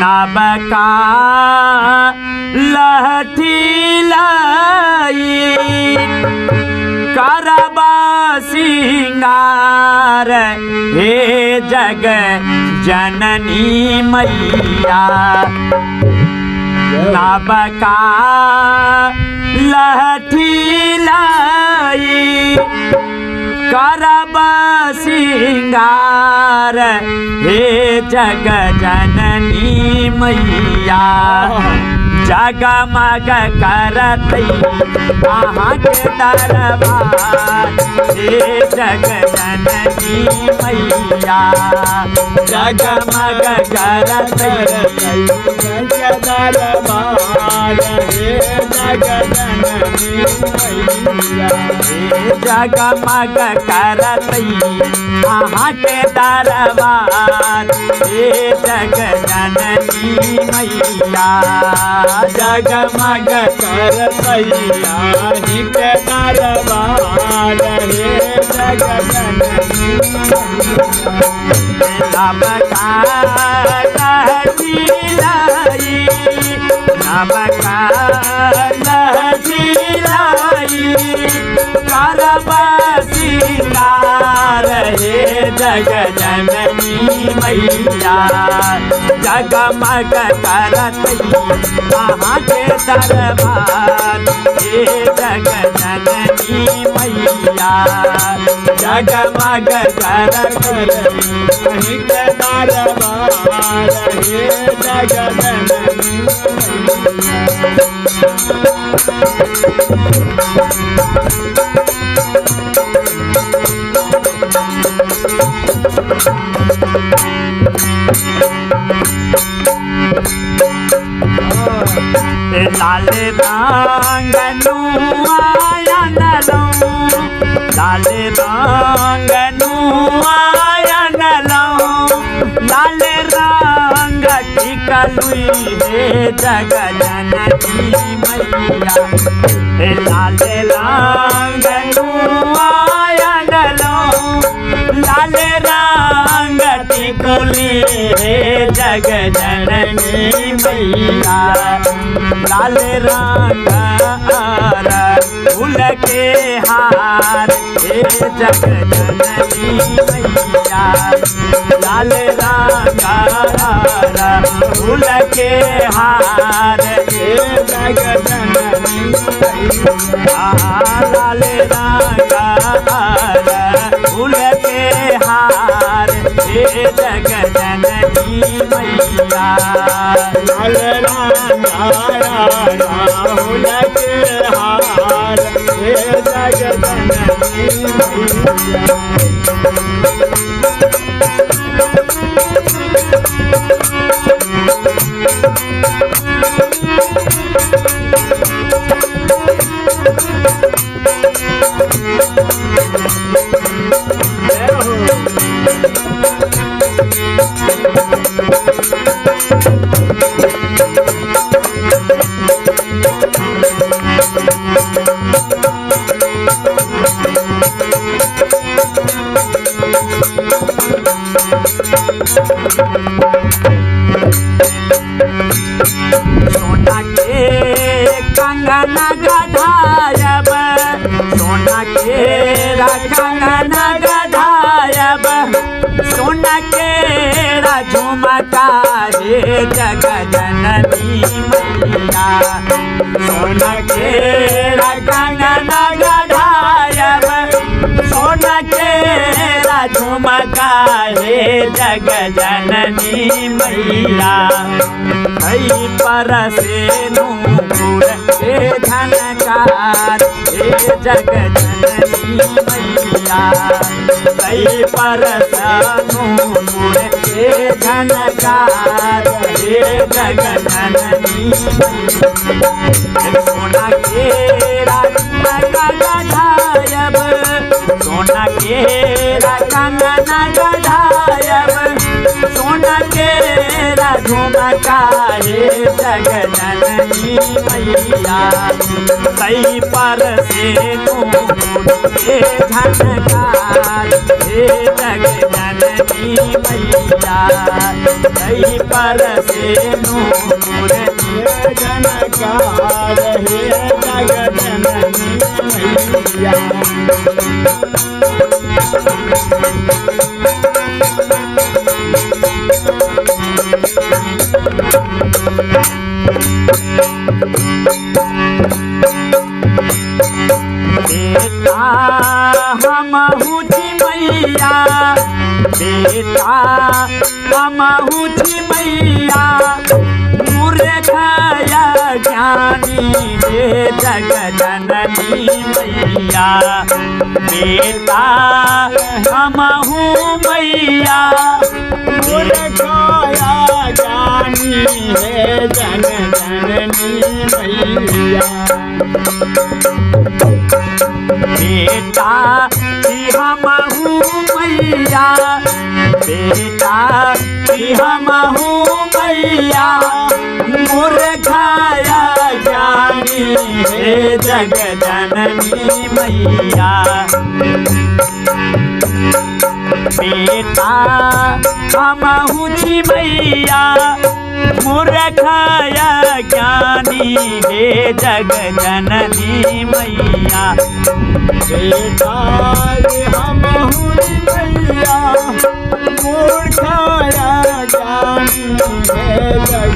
नबका लहठी लाई करबा सिंगार हे जग जननी मैया नबका लहठी लाई करबा सिंगार हे जग जननी मैया जगमग करतई कहाँ के दरबार हे जग जननी मैया जगमग करतई दरबार हे जग जननी मैया जगमग करतई कहाँ के दरबार हे जग जननी मैया जगमग करतैया हिक दरबार हे जग जननी नबका लहठी लाई नबका लहठी लाई करबा सिंगार हे जग जननी मैया जगमग करतई कहाँ के दरबार हे जग जननी मैया जगमग करतई कहीं के दरबार हे जग जननी लाल रंग आयन लो लाल रंग आयन लो लाल रंग टिकलुई हे जग जननी मैया लाल रंग आयन लो लाल रंग टिकुली हे जग जननी मैया लाल रंग फूल के हार हे जग जननी मैया लाल रंग फूल के हार हे जग जननी मैया लाल रंग फूल के हार हे जग जननी मैया लाल रंग फूल के हार हे जग जननी मैया सोना के कंगना गढ़ायब सोना के कंगना गढ़ायब सोना के झुमका हे जग जननी मैया सोना के कंगना गढ़ायब सोना के झुमका हे जग जननी मैया कई पर से नूपुर हे झनकार हे जग जननी मैया कई पर से नूपुर हे झनकार हे जग जननी सोना के कंगना गढ़ायब सोना के कंगना गढ़ायब सोना के झुमका हे जग जननी मैया कई पर से नूपुर हे झनकार हे जग जननी मैया कई पर से नूर जनकार हे जग जननी मैया बेटा हमहू जी मैया बेटा हमहू जी मैया मूर्खया ज्ञानी हे जग जननी मैया बेटा हमहू मैया मूर्खया ज्ञानी हे जग जननी मैया बेटा हमहू मैया बेटा हमहू मैया मूर्खया ज्ञानी हे जग जननी मैया बेटा हमहू जी मैया मूर्खया ज्ञानी हे जग जननी मैया बेटा हमहू मैया मूर्खया ज्ञानी हे जग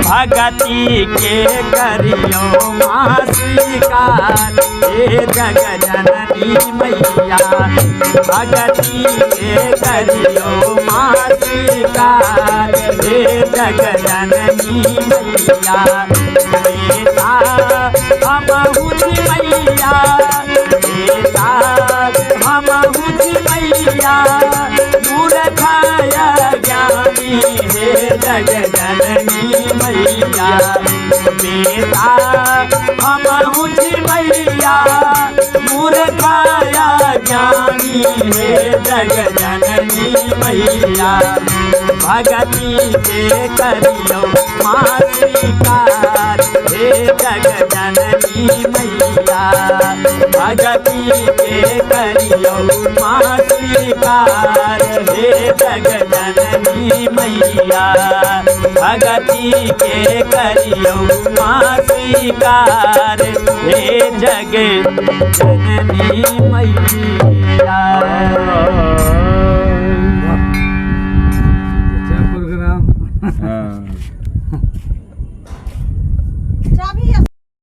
भगति के करियो माँ स्वीकार हे जग जननी मैया भगति के करियो माँ स्वीकार हे जग जननी मैया बेटा हमहू जी मैया बेटा हमहू जी मैया मूर्खया ज्ञानी हे जग जननी मैया बेटा हमहू जी मैया मूर्खया ज्ञानी हे जग जननी मैया भगति के करियो माँ स्वीकार हे जग जननी मैया भगति के करियो माँ स्वीकार हे जग जननी मैया भगति के करियो माँ स्वीकार हे जग जननी मैया।